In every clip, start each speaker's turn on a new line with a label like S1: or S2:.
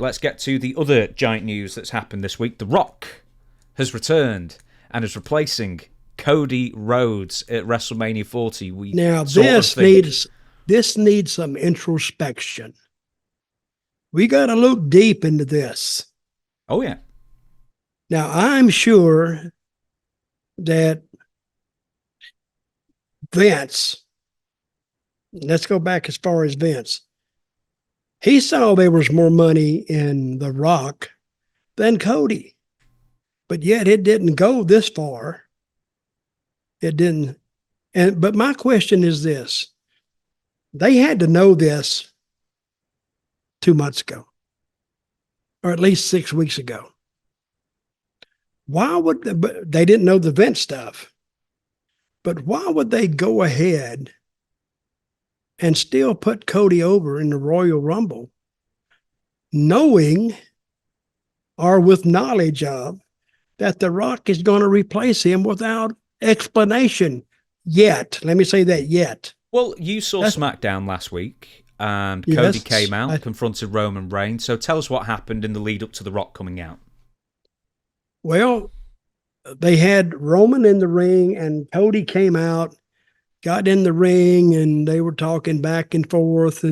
S1: let's get to the other giant news that's happened this week. The Rock has returned and is replacing Cody Rhodes at WrestleMania 40.
S2: This needs some introspection. We got to look deep into this.
S1: Oh, yeah.
S2: Now, I'm sure that Vince, let's go back as far as Vince, he saw there was more money in The Rock than Cody. But yet it didn't go this far. It didn't. But my question is this. They had to know this 2 months ago, or at least 6 weeks ago. Why would they didn't know the Vince stuff, but why would they go ahead and still put Cody over in the Royal Rumble, knowing or with knowledge of that The Rock is going to replace him without explanation yet? Let me say that yet.
S1: Well, you saw SmackDown last week, and Cody came out, confronted Roman Reigns. So tell us what happened in the lead up to The Rock coming out.
S2: Well, they had Roman in the ring, and Cody came out, got in the ring, and they were talking back and forth.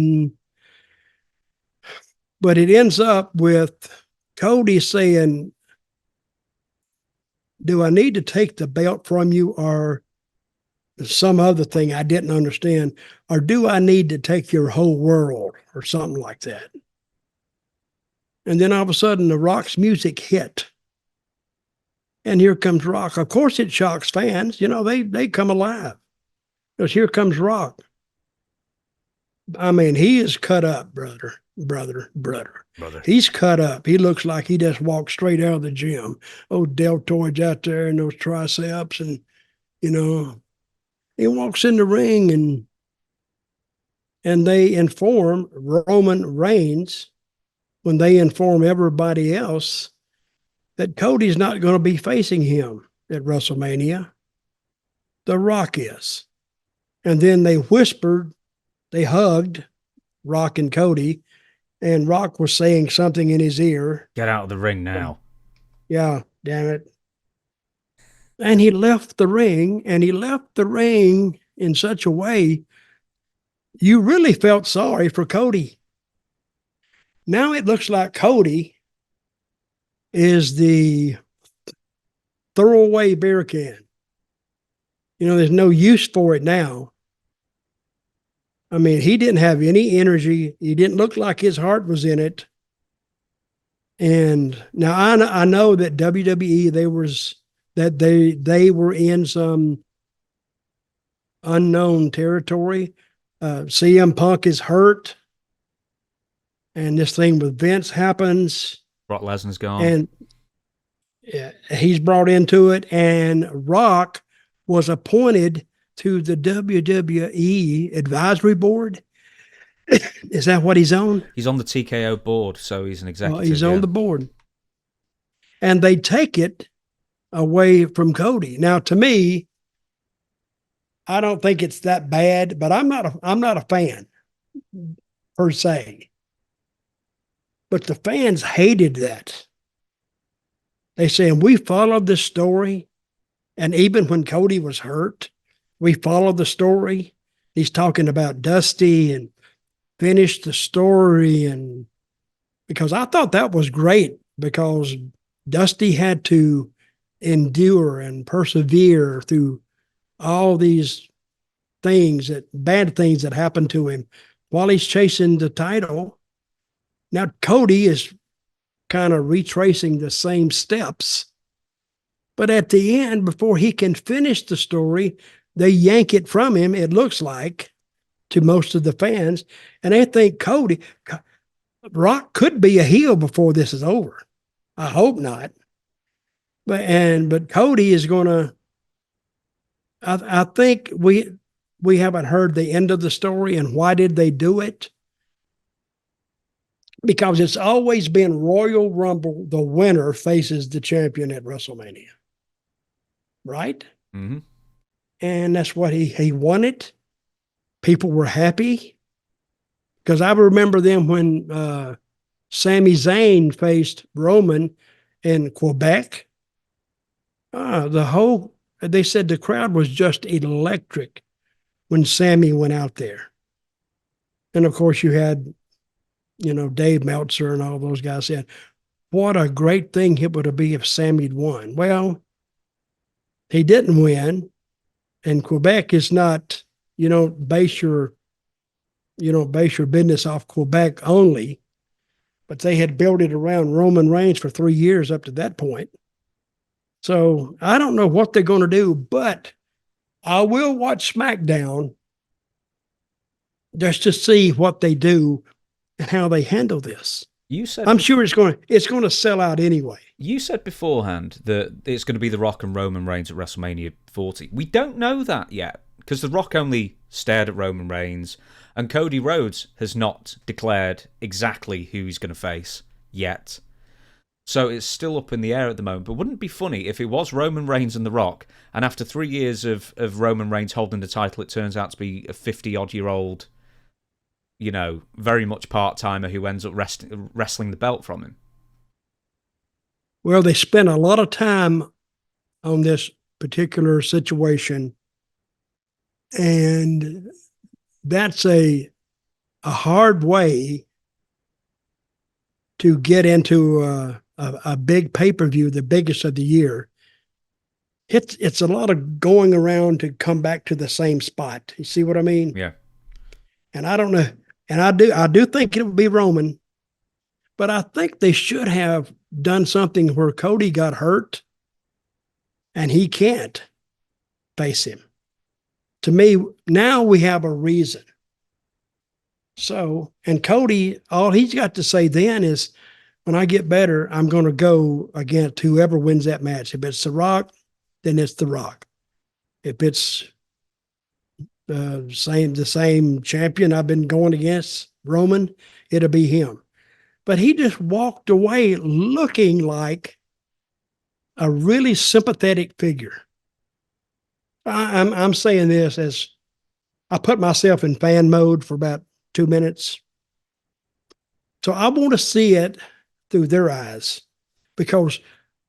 S2: But it ends up with Cody saying, do I need to take the belt from you, or some other thing I didn't understand, or do I need to take your whole world, or something like that? And then all of a sudden the Rock's music hit. And here comes Rock. Of course it shocks fans. You know, they come alive. Because here comes Rock. I mean, he is cut up, brother. He's cut up. He looks like he just walked straight out of the gym. Oh, deltoids out there and those triceps, and, you know, he walks in the ring, and they inform Roman Reigns, when they inform everybody else, that Cody's not going to be facing him at WrestleMania. The Rock is. And then they whispered, they hugged Rock and Cody, and Rock was saying something in his ear.
S1: Get out of the ring now.
S2: Yeah, damn it. And he left the ring, in such a way you really felt sorry for Cody. Now it looks like Cody is the throwaway beer can. You know, there's no use for it now. I mean, he didn't have any energy. He didn't look like his heart was in it. And now I know that WWE, they were in some unknown territory. CM Punk is hurt, and this thing with Vince happens.
S1: Brock Lesnar's gone.
S2: And he's brought into it, and Rock was appointed to the WWE advisory board. Is that what he's on?
S1: He's on the TKO board, so he's an executive.
S2: Well, he's on the board. And they take it away from Cody. Now, to me, I don't think it's that bad, but I'm not a fan per se. But the fans hated that. They saying, we followed the story, and even when Cody was hurt, we followed the story. He's talking about Dusty and finished the story, and because I thought that was great, because Dusty had to endure and persevere through all these bad things that happened to him while he's chasing the title. Now, Cody is kind of retracing the same steps, but at the end, before he can finish the story, they yank it from him, it looks like, to most of the fans, and they think Rock could be a heel before this is over. I hope not. But Cody is going to, I think we haven't heard the end of the story, and why did they do it? Because it's always been Royal Rumble, the winner faces the champion at WrestleMania. Right?
S1: Mm-hmm.
S2: And that's what he wanted. People were happy. Because I remember them when Sami Zayn faced Roman in Quebec, they said the crowd was just electric when Sami went out there. And of course, you had, Dave Meltzer and all those guys said, what a great thing it would be if Sami'd won. Well, he didn't win. And Quebec is not, base your business off Quebec only. But they had built it around Roman Reigns for 3 years up to that point. So I don't know what they're going to do, but I will watch SmackDown just to see what they do and how they handle this. I'm sure it's going to sell out anyway.
S1: You said beforehand that it's going to be The Rock and Roman Reigns at WrestleMania 40. We don't know that yet because The Rock only stared at Roman Reigns and Cody Rhodes has not declared exactly who he's going to face yet. So it's still up in the air at the moment. But wouldn't it be funny if it was Roman Reigns and The Rock, and after 3 years of Roman Reigns holding the title, it turns out to be a 50-odd-year-old, very much part-timer who ends up wrestling the belt from him?
S2: Well, they spent a lot of time on this particular situation, and that's a hard way to get into a big pay-per-view, the biggest of the year. It's a lot of going around to come back to the same spot. You see what I mean?
S1: Yeah.
S2: And I don't know. And I do think it would be Roman, but I think they should have done something where Cody got hurt and he can't face him. To me, now we have a reason. So, and Cody, all he's got to say then is, when I get better, I'm going to go against whoever wins that match. If it's The Rock, then it's The Rock. If it's the same champion I've been going against, Roman, it'll be him. But he just walked away looking like a really sympathetic figure. I'm saying this as I put myself in fan mode for about 2 minutes. So I want to see it through their eyes, because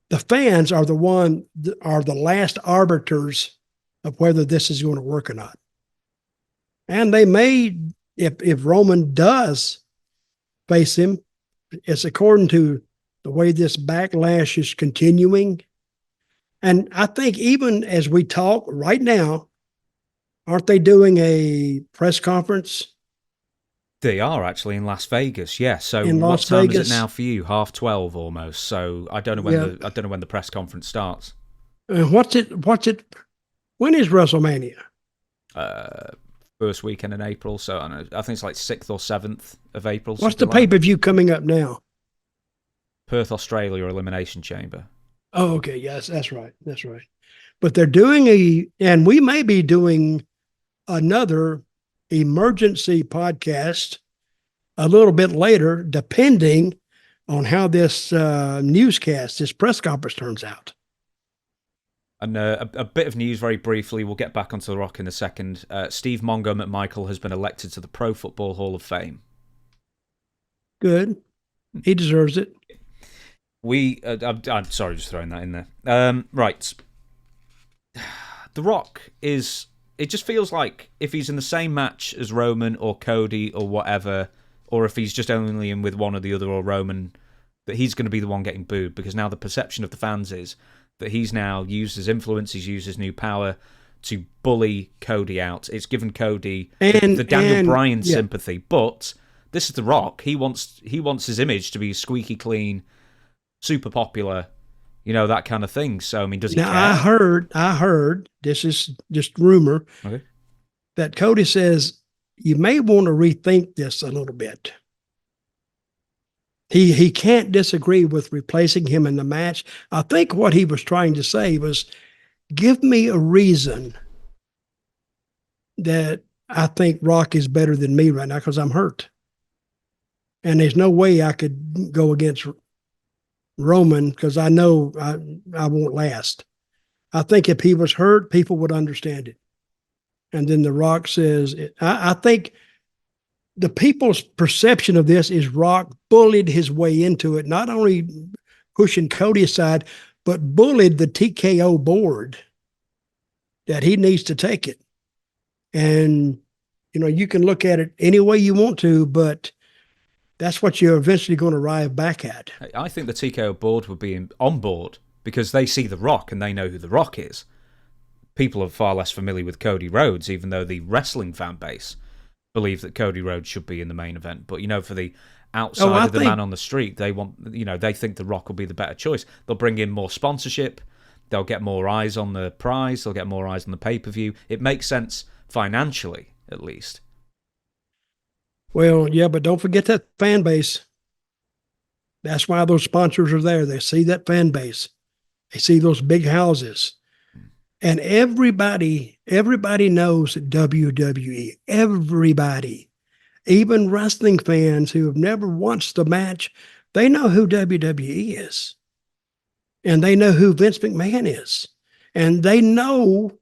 S2: the fans are the last arbiters of whether this is going to work or not. And they may, if Roman does face him, it's according to the way this backlash is continuing. And I think even as we talk right now, aren't they doing a press conference?
S1: They are actually in Las Vegas, yeah. So what time is it now for you? 12:30 almost. So I don't know when the press conference starts.
S2: When is WrestleMania?
S1: First weekend in April. So I think it's like 6th or 7th of April.
S2: What's the pay-per-view coming up now?
S1: Perth, Australia, Elimination Chamber.
S2: Oh, okay. Yes, that's right. That's right. But they're doing and we may be doing another emergency podcast a little bit later, depending on how this newscast, this press conference turns out.
S1: And a bit of news very briefly. We'll get back onto The Rock in a second. Steve Mongo McMichael has been elected to the Pro Football Hall of Fame.
S2: Good. He deserves it.
S1: I'm sorry, just throwing that in there. Right. The Rock is... It just feels like if he's in the same match as Roman or Cody or whatever, or if he's just only in with one or the other or Roman, that he's going to be the one getting booed, because now the perception of the fans is that he's now used his influence, he's used his new power to bully Cody out. It's given Cody the Daniel Bryan sympathy, but this is The Rock. He wants his image to be squeaky clean, super popular, that kind of thing. So, I mean, does he care? I heard, this is just rumor, okay, that Cody says, you may want to rethink this a little bit. He can't disagree with replacing him in the match. I think what he was trying to say was, give me a reason that I think Rock is better than me right now because I'm hurt. And there's no way I could go against Roman because I know I won't last. I think if he was hurt, people would understand it. And then The Rock says, I think
S2: the people's perception of this is Rock bullied his way into it, not only pushing Cody aside, but bullied the TKO board that he needs to take it. And, you can look at it any way you want to, but that's what you're eventually going to arrive back at.
S1: I think the TKO board would be on board because they see The Rock and they know who The Rock is. People are far less familiar with Cody Rhodes, even though the wrestling fan base believe that Cody Rhodes should be in the main event. But, for the outside of the man on the street, they they think The Rock will be the better choice. They'll bring in more sponsorship. They'll get more eyes on the prize. They'll get more eyes on the pay-per-view. It makes sense financially, at least.
S2: Well, yeah, but don't forget that fan base. That's why those sponsors are there. They see that fan base. They see those big houses. And everybody knows WWE. Everybody. Even wrestling fans who have never watched the match, they know who WWE is. And they know who Vince McMahon is. And they know,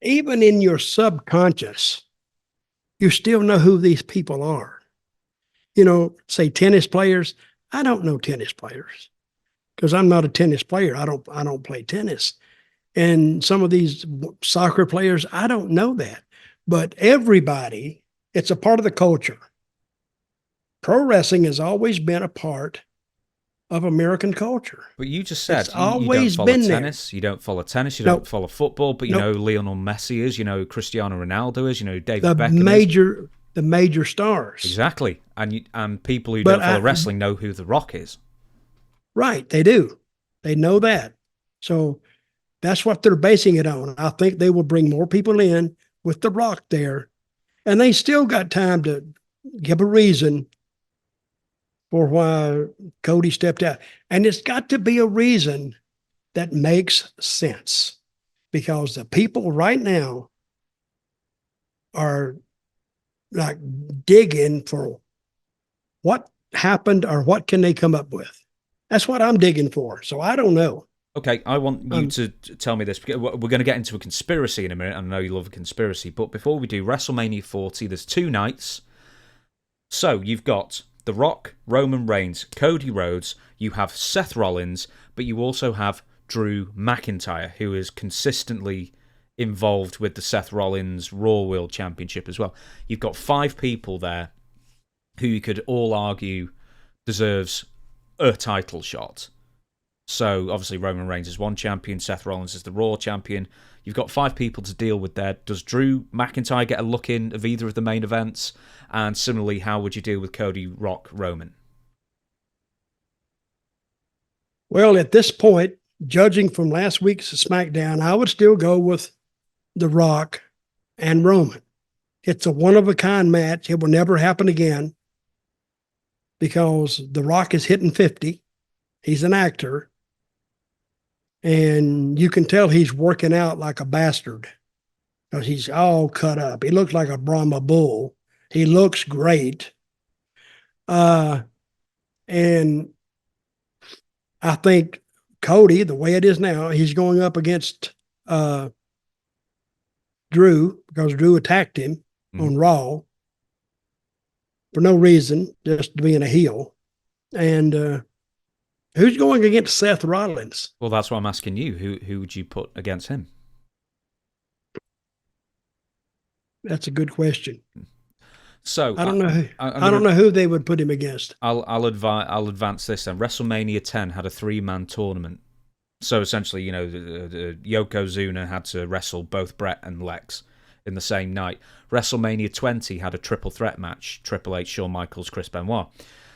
S2: even in your subconscious, you still know who these people are. Say tennis players. I don't know tennis players because I'm not a tennis player. I don't play tennis. And some of these soccer players, I don't know that. But everybody, it's a part of the culture. Pro wrestling has always been a part of American culture.
S1: But you just said
S2: it's
S1: you
S2: always
S1: don't follow
S2: been
S1: tennis.
S2: There.
S1: You don't follow tennis. You
S2: Nope.
S1: don't follow football. But you know Lionel Messi is. You know Cristiano Ronaldo is. You know David
S2: the
S1: Beckham
S2: the major stars.
S1: Exactly. And people who don't follow wrestling know who The Rock is.
S2: Right. They do. They know that. So that's what they're basing it on. I think they will bring more people in with The Rock there. And they still got time to give a reason for why Cody stepped out. And it's got to be a reason that makes sense. Because the people right now are like digging for what happened or what can they come up with. That's what I'm digging for. So I don't know.
S1: Okay, I want you to tell me this. We're going to get into a conspiracy in a minute. I know you love a conspiracy. But before we do, WrestleMania 40, there's 2 nights. So you've got The Rock, Roman Reigns, Cody Rhodes. You have Seth Rollins, but you also have Drew McIntyre, who is consistently involved with the Seth Rollins Raw World Championship as well. You've got 5 people there who you could all argue deserves a title shot. So, obviously, Roman Reigns is one champion, Seth Rollins is the Raw champion. You've got 5 people to deal with there. Does Drew McIntyre get a look in of either of the main events? And similarly, how would you deal with Cody, Rock, Roman?
S2: Well, at this point, judging from last week's SmackDown, I would still go with The Rock and Roman. It's a one-of-a-kind match. It will never happen again because The Rock is hitting 50. He's an actor. And you can tell he's working out like a bastard because he's all cut up. He looks like a Brahma bull. He looks great. And I think Cody, the way it is now, he's going up against Drew because Drew attacked him on Raw for no reason, just being a heel. And who's going against Seth Rollins?
S1: Well, that's what I'm asking you. Who would you put against him?
S2: That's a good question.
S1: So
S2: I don't know. I don't know who they would put him against.
S1: I'll advance this then. WrestleMania 10 had a 3-man tournament. So essentially, Yokozuna had to wrestle both Brett and Lex in the same night. WrestleMania 20 had a triple threat match: Triple H, Shawn Michaels, Chris Benoit.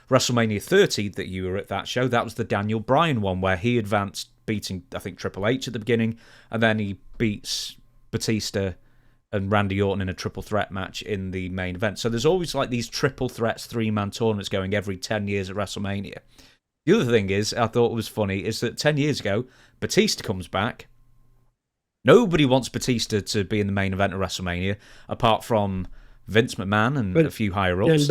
S1: WrestleMania 30, that you were at that show, that was the Daniel Bryan one where he advanced, beating, I think, Triple H at the beginning, and then he beats Batista and Randy Orton in a triple threat match in the main event. So there's always like these triple threats, 3-man tournaments going every 10 years at WrestleMania. The other thing is, I thought was funny, is that 10 years ago, Batista comes back. Nobody wants Batista to be in the main event of WrestleMania, apart from Vince McMahon and a few higher-ups.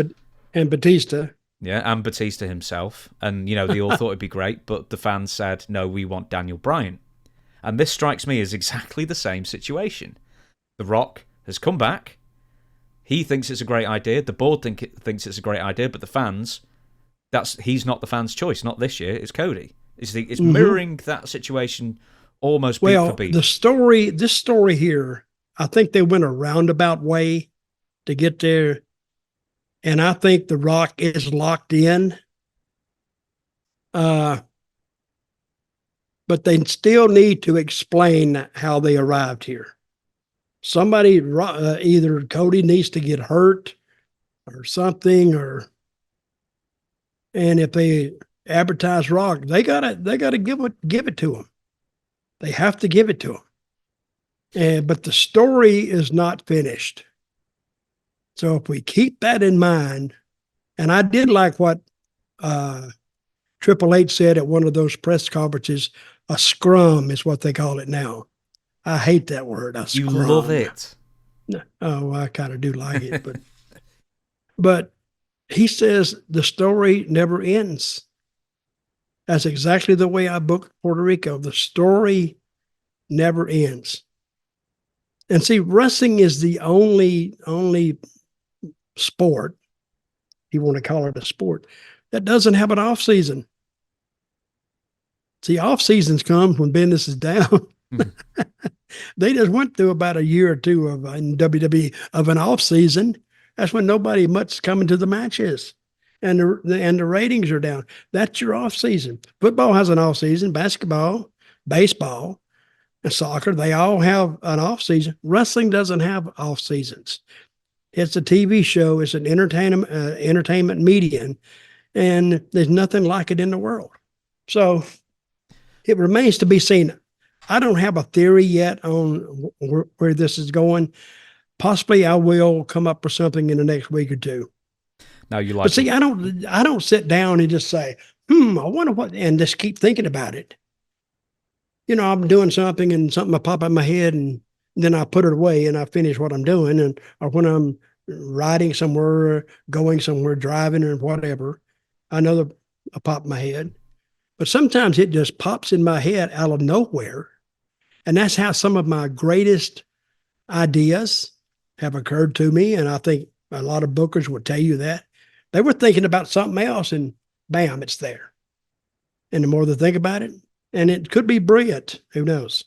S2: And Batista.
S1: Yeah, and Batista himself. And, they all thought it'd be great, but the fans said, no, we want Daniel Bryan. And this strikes me as exactly the same situation. The Rock has come back. He thinks it's a great idea. The board thinks it's a great idea, but the fans, he's not the fans' choice. Not this year. It's Cody. It's mirroring that situation almost beat for beat.
S2: This story here, I think they went a roundabout way to get there. And I think The Rock is locked in. But they still need to explain how they arrived here. Somebody, either Cody needs to get hurt or something, and if they advertise Rock, they gotta give it to him. They have to give it to him. But the story is not finished. So if we keep that in mind, and I did like what Triple H said at one of those press conferences, a scrum is what they call it now. I hate that word. You
S1: love it.
S2: Oh, I kind of do like it, but he says the story never ends. That's exactly the way I booked Puerto Rico. The story never ends. And see, wrestling is the only sport, if you want to call it a sport, that doesn't have an off season. See, off seasons comes when business is down. They just went through about a year or two in WWE of an off season. That's when nobody much is coming to the matches, and the ratings are down. That's your off season. Football has an off season. Basketball, baseball, and soccer, they all have an off season. Wrestling doesn't have off seasons. It's a TV show. It's an entertainment medium, and there's nothing like it in the world. So it remains to be seen. I don't have a theory yet on where this is going. Possibly I will come up with something in the next week or two.
S1: Now you like,
S2: but see, I don't sit down and just say, I wonder what, and just keep thinking about it. You know, I'm doing something and something will pop in my head, and then I put it away and I finish what I'm doing. Or when I'm riding somewhere, going somewhere, driving or whatever, another will pop in my head. But sometimes it just pops in my head out of nowhere. And that's how some of my greatest ideas have occurred to me. And I think a lot of bookers would tell you that. They were thinking about something else and bam, it's there. And the more they think about it, and it could be brilliant, who knows?